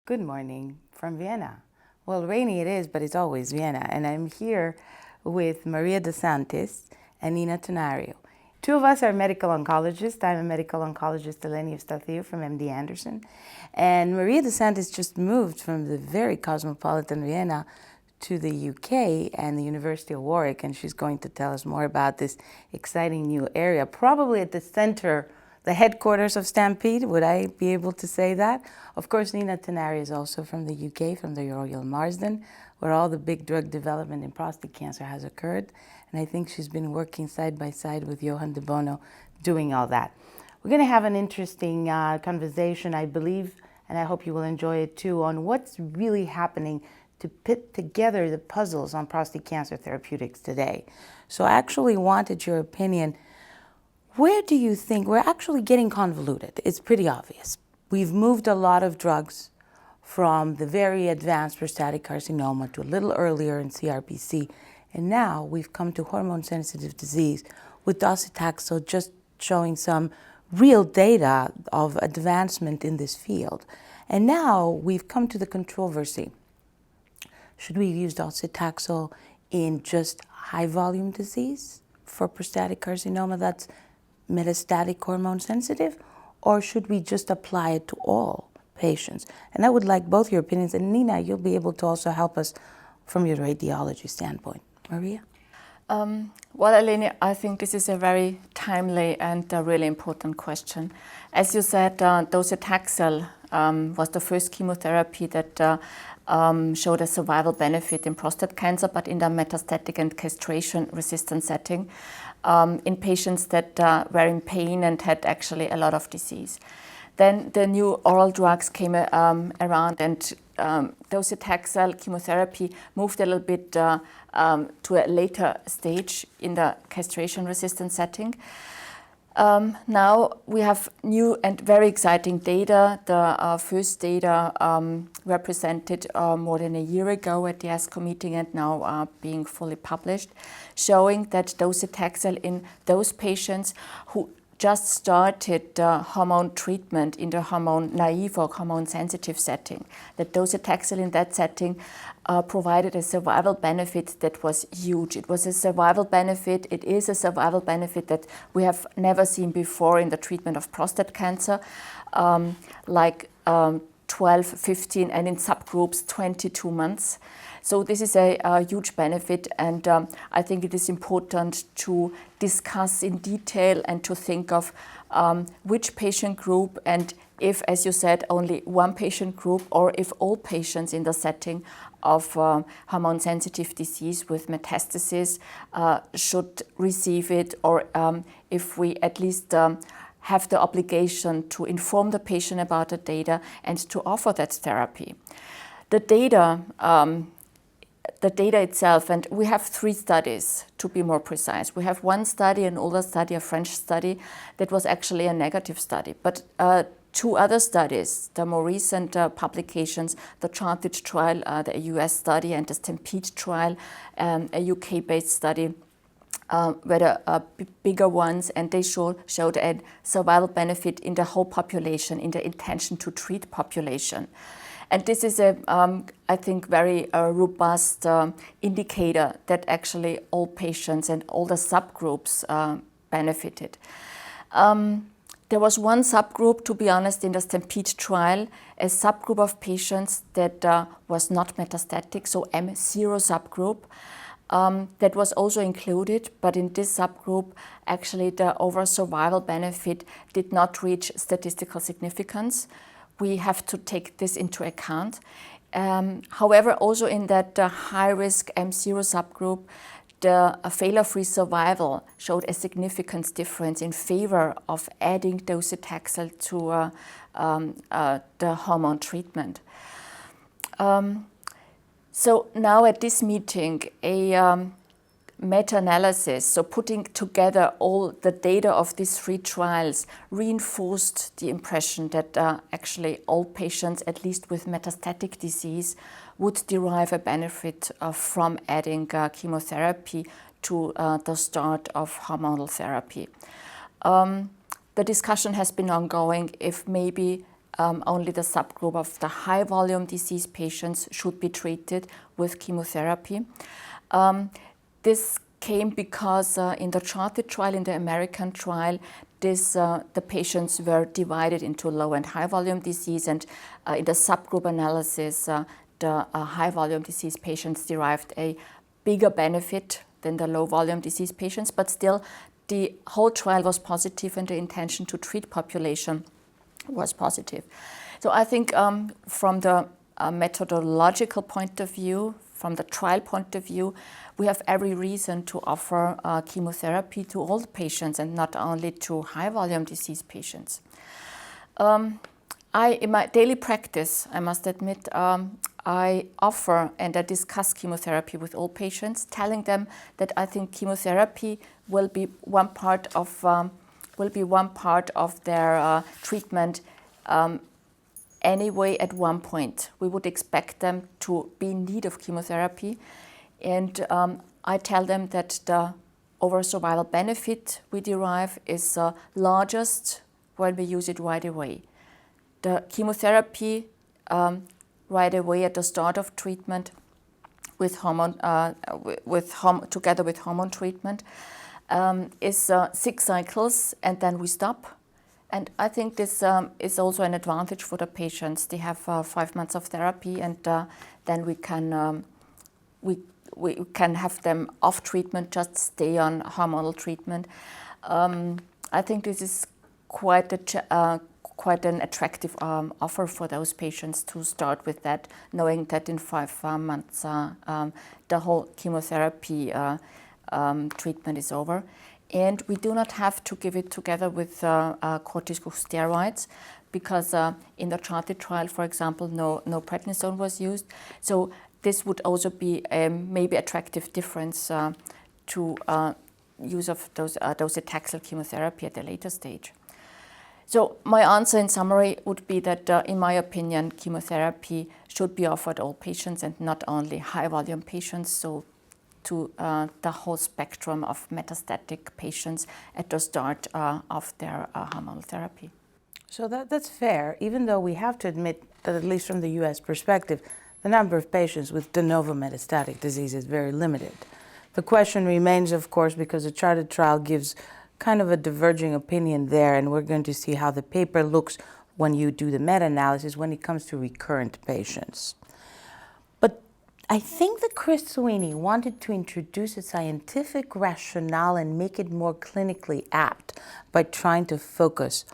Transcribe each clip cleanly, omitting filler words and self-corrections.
Good morning from Vienna. Well, rainy it is, but it's always Vienna. And I'm here with Maria De Santis and Dr Tunariu. Two of us are medical oncologists. I'm a medical oncologist, Prof Efstathiou from MD Anderson. And Maria De Santis just moved from the very cosmopolitan Vienna to the UK and the University of Warwick, and she's going to tell us more about this exciting new area, probably at the center, the headquarters of Stampede. Would I be able to say that? Of course, Dr Tunariu is also from the UK, from the Royal Marsden, where all the big drug development in prostate cancer has occurred. And I think she's been working side by side with Johan de Bono doing all that. We're going to have an interesting conversation, I believe, and I hope you will enjoy it too, on what's really happening to put together the puzzles on prostate cancer therapeutics today. So I actually wanted your opinion. Where do you think we're actually getting convoluted? It's pretty obvious. We've moved a lot of drugs from the very advanced prostatic carcinoma to a little earlier in CRPC, and now we've come to hormone-sensitive disease with docetaxel just showing some real data of advancement in this field. And now we've come to the controversy. Should we use docetaxel in just high-volume disease for prostatic carcinoma that's metastatic hormone-sensitive, or should we just apply it to all patients? And I would like both your opinions. And Nina, you'll be able to also help us from your radiology standpoint. Maria? Well, Eleni, I think this is a very timely and really important question. As you said, docetaxel was the first chemotherapy that showed a survival benefit in prostate cancer, but in the metastatic and castration-resistant setting in patients that were in pain and had actually a lot of disease. Then the new oral drugs came around, and docetaxel chemotherapy moved a little bit to a later stage in the castration-resistant setting. Now we have new and very exciting data. The first data were presented more than a year ago at the ASCO meeting and now are being fully published, showing that docetaxel in those patients who just started hormone treatment in the hormone-naive or hormone-sensitive setting, that docetaxel in that setting provided a survival benefit that was huge. It was a survival benefit, it is a survival benefit that we have never seen before in the treatment of prostate cancer, like 12, 15, and in subgroups 22 months. So this is a huge benefit, and I think it is important to discuss in detail and to think of which patient group, and if, as you said, only one patient group, or if all patients in the setting of hormone-sensitive disease with metastasis should receive it, or if we at least have the obligation to inform the patient about the data and to offer that therapy. The data itself, and we have 3 studies to be more precise. We have one study, an older study, a French study, that was actually a negative study. But 2 other studies, the more recent publications, the Charted trial, the US study, and the Stampede trial, a UK-based study, were the bigger ones, and they showed a survival benefit in the whole population, in the intention to treat population. And this is a, I think, very robust indicator that actually all patients and all the subgroups benefited. There was one subgroup, to be honest, in the Stampede trial, a subgroup of patients that was not metastatic, so M0 subgroup, that was also included, but in this subgroup, actually the overall survival benefit did not reach statistical significance. We have to take this into account. However, also in that high-risk M0 subgroup, the failure-free survival showed a significant difference in favor of adding docetaxel to the hormone treatment. So now at this meeting, a meta-analysis, so putting together all the data of these 3 trials, reinforced the impression that actually all patients, at least with metastatic disease, would derive a benefit from adding chemotherapy to the start of hormonal therapy. The discussion has been ongoing if maybe only the subgroup of the high volume disease patients should be treated with chemotherapy. This came because in the Charted trial, in the American trial, the patients were divided into low and high volume disease, and in the subgroup analysis, the high volume disease patients derived a bigger benefit than the low volume disease patients, but still the whole trial was positive and the intention to treat population was positive. So I think from the methodological point of view, from the trial point of view, we have every reason to offer chemotherapy to all patients and not only to high volume disease patients. In my daily practice, I must admit, I offer and I discuss chemotherapy with all patients, telling them that I think chemotherapy will be one part of their treatment anyway. At one point, we would expect them to be in need of chemotherapy, and I tell them that the overall survival benefit we derive is largest when we use it right away. The chemotherapy right away at the start of treatment with hormone, together with hormone treatment, is 6 cycles, and then we stop. And I think this is also an advantage for the patients. They have 5 months of therapy, and then we can have them off treatment, just stay on hormonal treatment. I think this is quite an attractive offer for those patients to start with that, knowing that in 5 months the whole chemotherapy treatment is over. And we do not have to give it together with corticosteroids, because in the Charted trial, for example, no prednisone was used. So this would also be a maybe attractive difference to use of docetaxel chemotherapy at a later stage. So my answer in summary would be that, in my opinion, chemotherapy should be offered all patients and not only high-volume patients, so to the whole spectrum of metastatic patients at the start of their hormonal therapy. So that's fair, even though we have to admit that, at least from the U.S. perspective, the number of patients with de novo metastatic disease is very limited. The question remains, of course, because the Charted trial gives kind of a diverging opinion there, and we're going to see how the paper looks when you do the meta-analysis when it comes to recurrent patients. But I think that Chris Sweeney wanted to introduce a scientific rationale and make it more clinically apt by trying to focus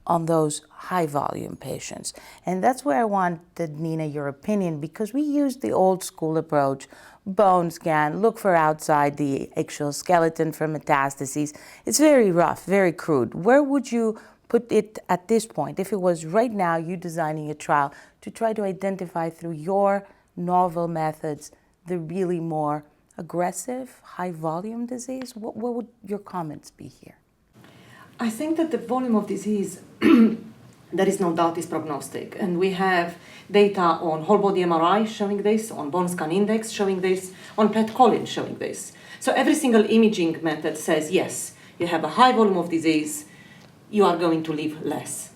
on those high-volume patients. And that's where I wanted, Nina, your opinion, because we used the old-school approach, bone scan, look for outside the axial skeleton for metastases. It's very rough, very crude. Where would you put it at this point, if it was right now you designing a trial to try to identify through your novel methods the really more aggressive, high-volume disease? What would your comments be here? I think that the volume of disease, there is no doubt, is prognostic. And we have data on whole body MRI showing this, on bone scan index showing this, on PET column showing this. So every single imaging method says, yes, you have a high volume of disease, you are going to live less.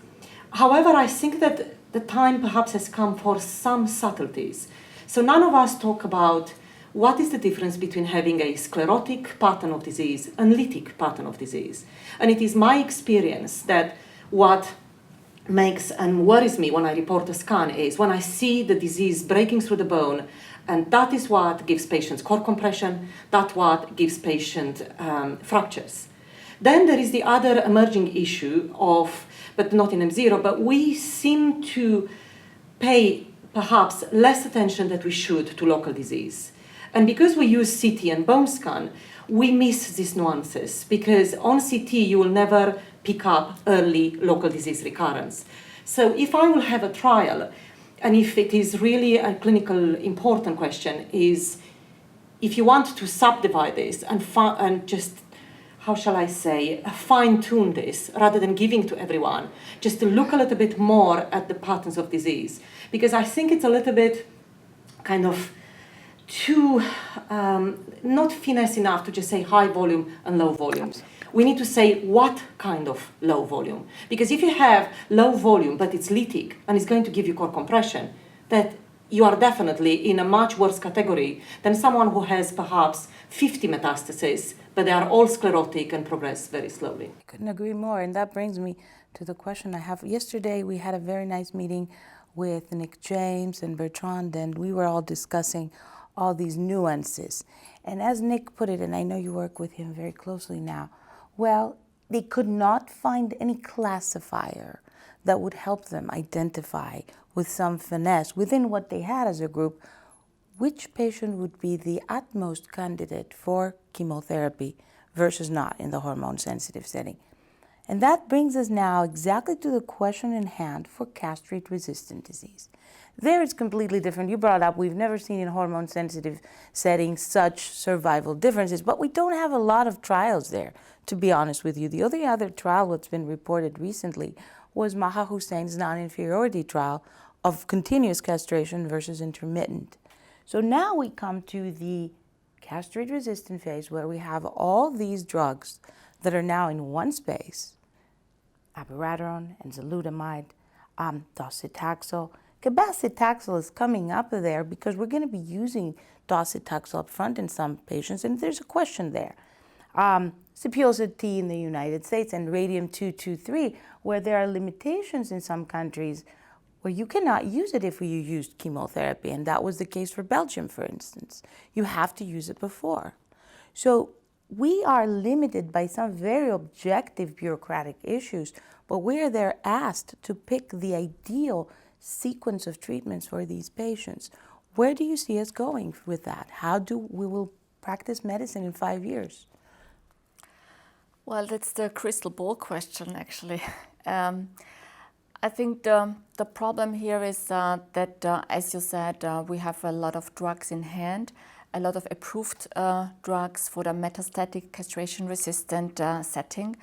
However, I think that the time perhaps has come for some subtleties. So none of us talk about what is the difference between having a sclerotic pattern of disease and lytic pattern of disease. And it is my experience that what makes and worries me when I report a scan is when I see the disease breaking through the bone, and that is what gives patients core compression, that's what gives patient fractures. Then there is the other emerging issue of, but not in M0, but we seem to pay perhaps less attention than we should to local disease. And because we use CT and bone scan, we miss these nuances, because on CT you will never pick up early local disease recurrence. So if I will have a trial, and if it is really a clinical important question, is if you want to subdivide this and just, how shall I say, fine-tune this rather than giving to everyone, just to look a little bit more at the patterns of disease. Because I think it's a little bit kind of too, not finesse enough to just say high volume and low volume. we need to say what kind of low volume. Because if you have low volume, but it's lytic and it's going to give you core compression, that you are definitely in a much worse category than someone who has perhaps 50 metastases, but they are all sclerotic and progress very slowly. I couldn't agree more. And that brings me to the question I have. Yesterday, we had a very nice meeting with Nick James and Bertrand, and we were all discussing all these nuances. And as Nick put it, and I know you work with him very closely now, well, they could not find any classifier that would help them identify with some finesse within what they had as a group which patient would be the utmost candidate for chemotherapy versus not in the hormone-sensitive setting. And that brings us now exactly to the question in hand for castrate-resistant disease. There it's completely different. You brought up, we've never seen in hormone-sensitive settings such survival differences, but we don't have a lot of trials there, to be honest with you. The only other trial that's been reported recently was Maha Hussein's non-inferiority trial of continuous castration versus intermittent. So now we come to the castrate-resistant phase where we have all these drugs that are now in one space, abiraterone, enzalutamide, docetaxel. Cabazitaxel is coming up there because we're going to be using docetaxel up front in some patients, and there's a question there. Sapilosat in the United States and radium-223, where there are limitations in some countries where you cannot use it if you used chemotherapy, and that was the case for Belgium, for instance. You have to use it before. So we are limited by some very objective bureaucratic issues, but we're there asked to pick the ideal sequence of treatments for these patients. Where do you see us going with that? How do we will practice medicine in 5 years? Well, that's the crystal ball question, actually. I think the problem here is that, as you said, we have a lot of drugs in hand, a lot of approved drugs for the metastatic castration-resistant setting,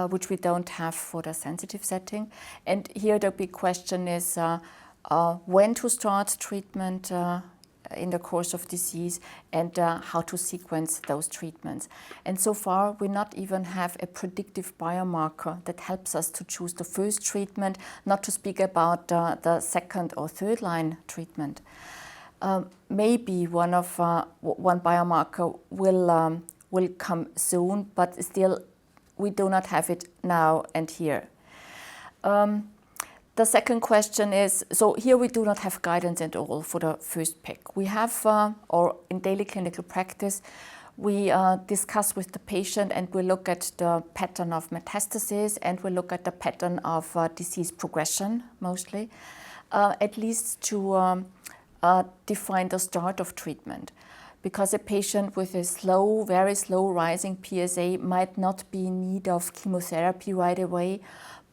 which we don't have for the sensitive setting. And here the big question is when to start treatment in the course of disease and how to sequence those treatments. And so far, we not even have a predictive biomarker that helps us to choose the first treatment, not to speak about the second or third line treatment. Maybe one biomarker will come soon, but still we do not have it now and here. The second question is, so here we do not have guidance at all for the first pick. We have, or in daily clinical practice, we discuss with the patient and we look at the pattern of metastasis and we look at the pattern of disease progression mostly, at least to define the start of treatment. Because a patient with a slow, very slow rising PSA might not be in need of chemotherapy right away,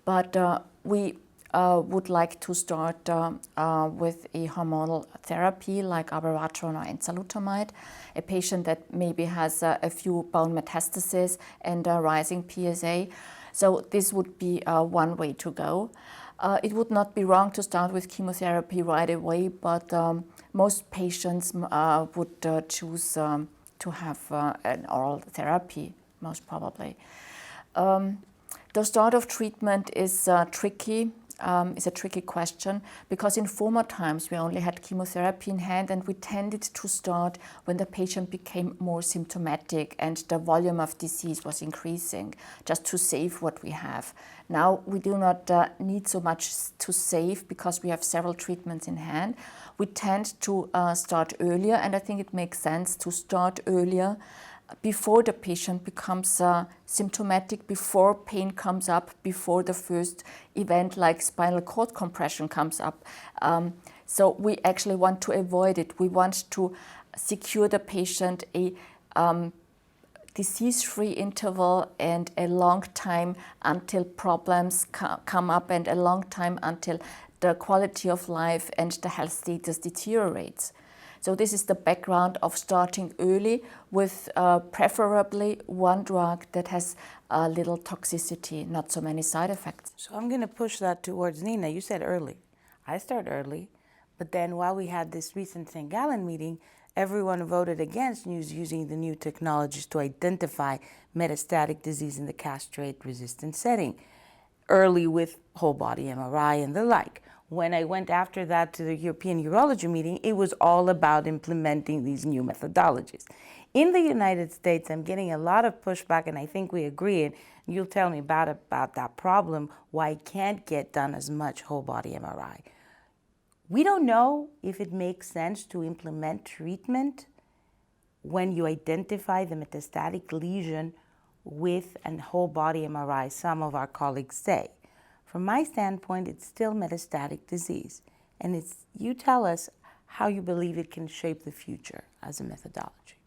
but we would like to start with a hormonal therapy like abiraterone or enzalutamide, a patient that maybe has a few bone metastases and a rising PSA. So this would be one way to go. It would not be wrong to start with chemotherapy right away, but most patients would choose to have an oral therapy, most probably. The start of treatment is tricky. Is a tricky question because in former times we only had chemotherapy in hand and we tended to start when the patient became more symptomatic and the volume of disease was increasing, just to save what we have. Now we do not need so much to save because we have several treatments in hand. We tend to start earlier, and I think it makes sense to start earlier before the patient becomes symptomatic, before pain comes up, before the first event like spinal cord compression comes up. So we actually want to avoid it. We want to secure the patient a disease-free interval and a long time until problems come up and a long time until the quality of life and the health status deteriorates. So this is the background of starting early with preferably one drug that has little toxicity, not so many side effects. So I'm going to push that towards Nina. You said early. I start early, but then while we had this recent St. Gallen meeting, everyone voted against using the new technologies to identify metastatic disease in the castrate-resistant setting, early with whole body MRI and the like. When I went after that to the European Urology meeting, it was all about implementing these new methodologies. In the United States, I'm getting a lot of pushback, and I think we agree, and you'll tell me about that problem, why it can't get done as much whole body MRI. We don't know if it makes sense to implement treatment when you identify the metastatic lesion with a whole body MRI, some of our colleagues say. From my standpoint, it's still metastatic disease. And you tell us how you believe it can shape the future as a methodology.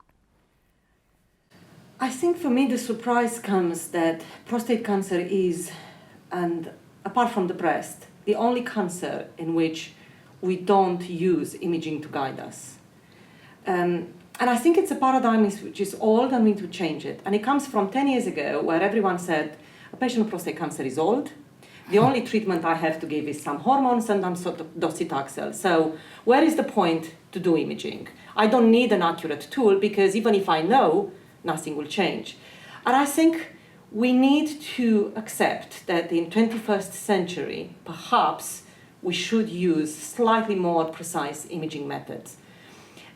I think for me the surprise comes that prostate cancer is, and apart from the breast, the only cancer in which we don't use imaging to guide us. And I think it's a paradigm which is old and we need to change it. And it comes from 10 years ago where everyone said, a patient with prostate cancer is old. The only treatment I have to give is some hormones and some sort of docetaxel. So where is the point to do imaging? I don't need an accurate tool because even if I know, nothing will change. And I think we need to accept that in 21st century, perhaps we should use slightly more precise imaging methods.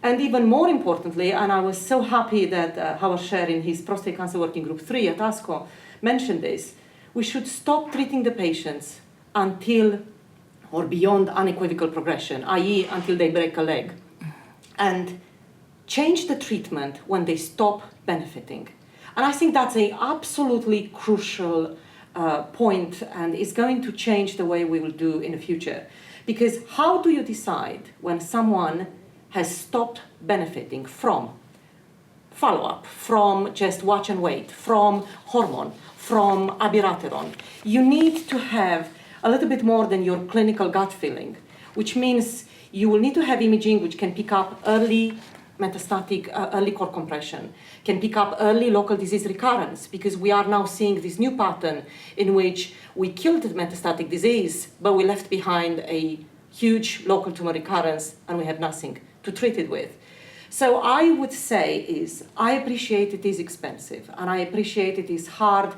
And even more importantly, and I was so happy that Howard Scher in his Prostate Cancer Working Group 3 at ASCO mentioned this, we should stop treating the patients until or beyond unequivocal progression, i.e. until they break a leg, and change the treatment when they stop benefiting. And I think that's an absolutely crucial point and is going to change the way we will do in the future. Because how do you decide when someone has stopped benefiting from follow-up, from just watch and wait, from hormone, from abiraterone? You need to have a little bit more than your clinical gut feeling, which means you will need to have imaging which can pick up early metastatic, early core compression, can pick up early local disease recurrence, because we are now seeing this new pattern in which we killed the metastatic disease, but we left behind a huge local tumor recurrence and we have nothing to treat it with. So I would say I appreciate it is expensive and I appreciate it is hard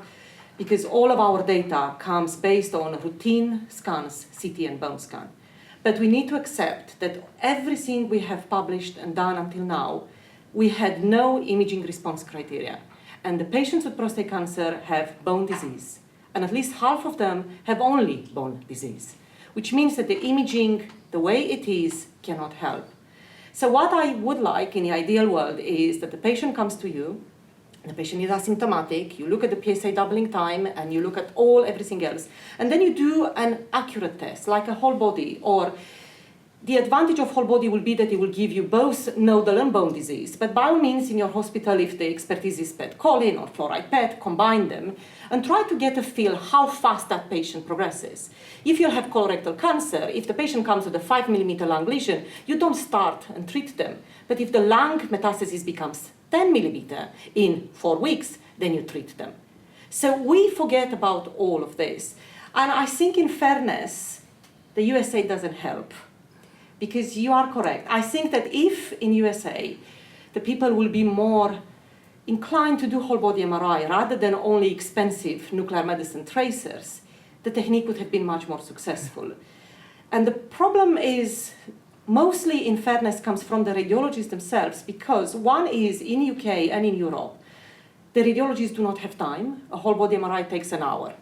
because all of our data comes based on routine scans, CT and bone scan. But we need to accept that everything we have published and done until now, we had no imaging response criteria. And the patients with prostate cancer have bone disease. And at least half of them have only bone disease, which means that the imaging, the way it is, cannot help. So what I would like in the ideal world is that the patient comes to you, the patient is asymptomatic, you look at the PSA doubling time and you look at everything else, and then you do an accurate test, like a whole body, or the advantage of whole body will be that it will give you both nodal and bone disease. But by all means, in your hospital, if the expertise is PET colon or fluoride PET, combine them and try to get a feel how fast that patient progresses. If you have colorectal cancer, if the patient comes with a 5 millimeter lung lesion, you don't start and treat them. But if the lung metastasis becomes 10 millimeter in 4 weeks, then you treat them. So we forget about all of this. And I think in fairness, the USA doesn't help. Because you are correct. I think that if in USA, the people will be more inclined to do whole body MRI rather than only expensive nuclear medicine tracers, the technique would have been much more successful. And the problem is, mostly in fairness, comes from the radiologists themselves, because one is in UK and in Europe, the radiologists do not have time. A whole body MRI takes an hour.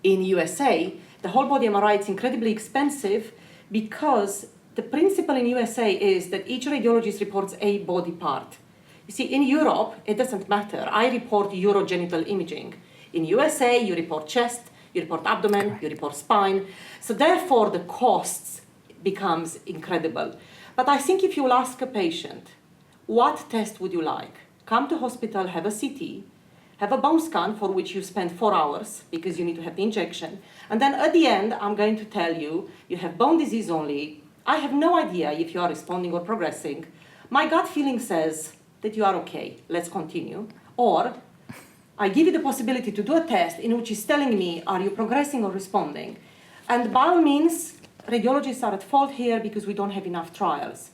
In USA, the whole body MRI is incredibly expensive because the principle in USA is that each radiologist reports a body part. You see, in Europe, it doesn't matter. I report urogenital imaging. In USA, you report chest, you report abdomen, you report spine. So therefore, the costs becomes incredible. But I think if you will ask a patient, what test would you like? Come to hospital, have a CT, have a bone scan for which you spend 4 hours because you need to have the injection. And then at the end, I'm going to tell you, you have bone disease only. I have no idea if you are responding or progressing. My gut feeling says that you are okay. Let's continue. Or I give you the possibility to do a test in which is telling me, are you progressing or responding? And by all means, radiologists are at fault here because we don't have enough trials.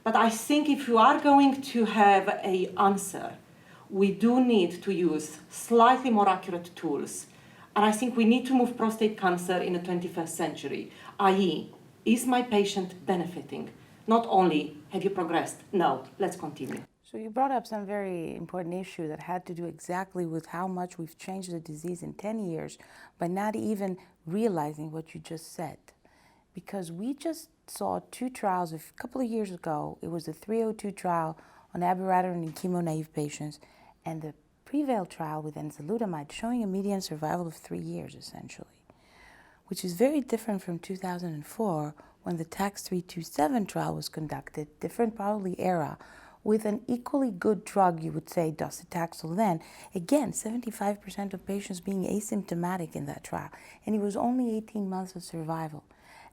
But I think if you are going to have an answer, we do need to use slightly more accurate tools. And I think we need to move prostate cancer in the 21st century, i.e., is my patient benefiting? Not only have you progressed, no, let's continue. So you brought up some very important issue that had to do exactly with how much we've changed the disease in 10 years by not even realizing what you just said. Because we just saw two trials a couple of years ago. It was the 302 trial on abiraterone in chemo-naive patients and the Prevail trial with enzalutamide showing a median survival of 3 years essentially, which is very different from 2004 when the TAX-327 trial was conducted, different probably era, with an equally good drug, you would say, docetaxel then. Again, 75% of patients being asymptomatic in that trial, and it was only 18 months of survival.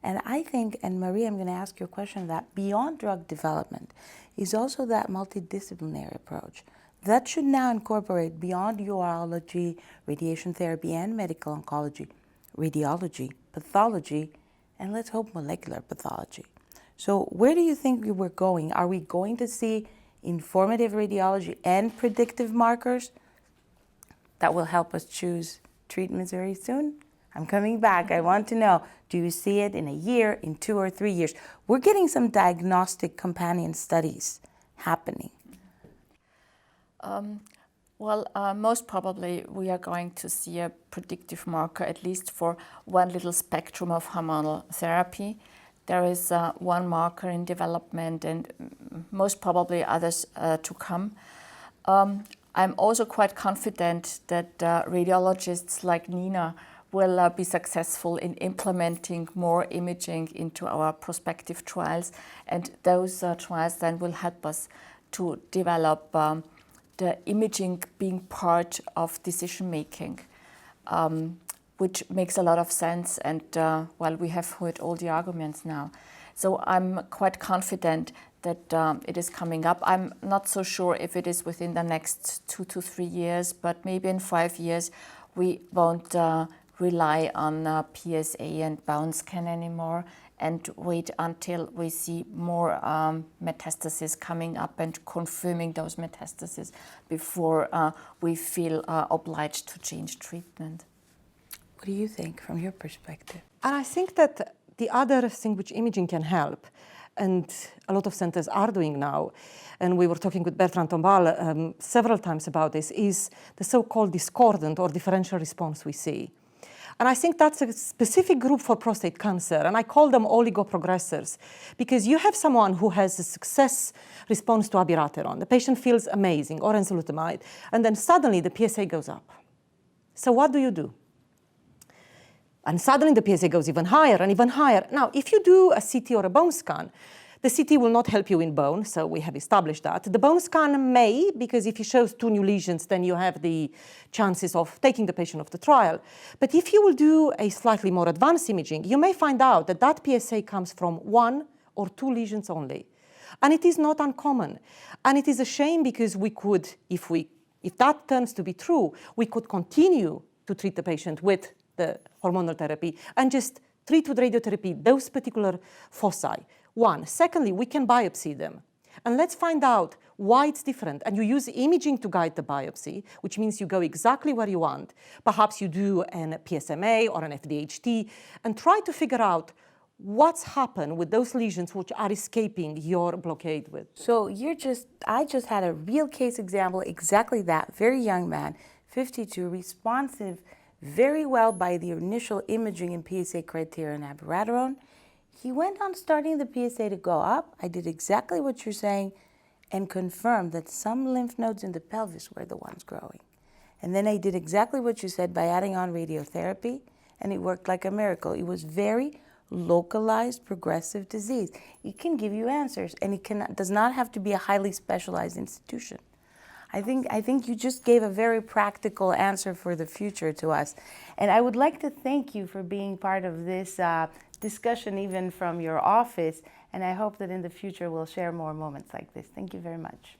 And I think, and Maria, I'm going to ask you a question, that beyond drug development is also that multidisciplinary approach. That should now incorporate beyond urology, radiation therapy, and medical oncology, radiology, pathology, and let's hope molecular pathology. So where do you think we're going? Are we going to see informative radiology and predictive markers that will help us choose treatments very soon? I'm coming back. I want to know, do you see it in a year, in 2 or 3 years? We're getting some diagnostic companion studies happening. Most probably we are going to see a predictive marker, at least for one little spectrum of hormonal therapy. There is one marker in development and most probably others to come. I'm also quite confident that radiologists like Nina will be successful in implementing more imaging into our prospective trials, and those trials then will help us to develop the imaging being part of decision making, which makes a lot of sense, and we have heard all the arguments now. So I'm quite confident that it is coming up. I'm not so sure if it is within the next 2 to 3 years, but maybe in 5 years we won't rely on PSA and bone scan anymore and wait until we see more metastases coming up and confirming those metastases before we feel obliged to change treatment. What do you think from your perspective? And I think that the other thing which imaging can help, and a lot of centers are doing now, and we were talking with Bertrand Tombal several times about this, is the so-called discordant or differential response we see. And I think that's a specific group for prostate cancer, and I call them oligoprogressors, because you have someone who has a success response to abiraterone. The patient feels amazing, or enzalutamide, and then suddenly the PSA goes up. So what do you do? And suddenly the PSA goes even higher and even higher. Now, if you do a CT or a bone scan, the CT will not help you in bone, so we have established that. The bone scan may, because if it shows 2 new lesions, then you have the chances of taking the patient off the trial. But if you will do a slightly more advanced imaging, you may find out that that PSA comes from 1 or 2 lesions only. And it is not uncommon. And it is a shame because we could, if that turns to be true, we could continue to treat the patient with the hormonal therapy and just treat with radiotherapy those particular foci. One. Secondly, we can biopsy them. And let's find out why it's different. And you use imaging to guide the biopsy, which means you go exactly where you want. Perhaps you do an PSMA or an FDHT and try to figure out what's happened with those lesions which are escaping your blockade with. So I just had a real case example, exactly that. Very young man, 52, responsive very well by the initial imaging and PSA criteria and abiraterone. He went on starting the PSA to go up. I did exactly what you're saying and confirmed that some lymph nodes in the pelvis were the ones growing. And then I did exactly what you said by adding on radiotherapy, and it worked like a miracle. It was very localized progressive disease. It can give you answers, and it does not have to be a highly specialized institution. I think you just gave a very practical answer for the future to us. And I would like to thank you for being part of this discussion, even from your office. And I hope that in the future we'll share more moments like this. Thank you very much.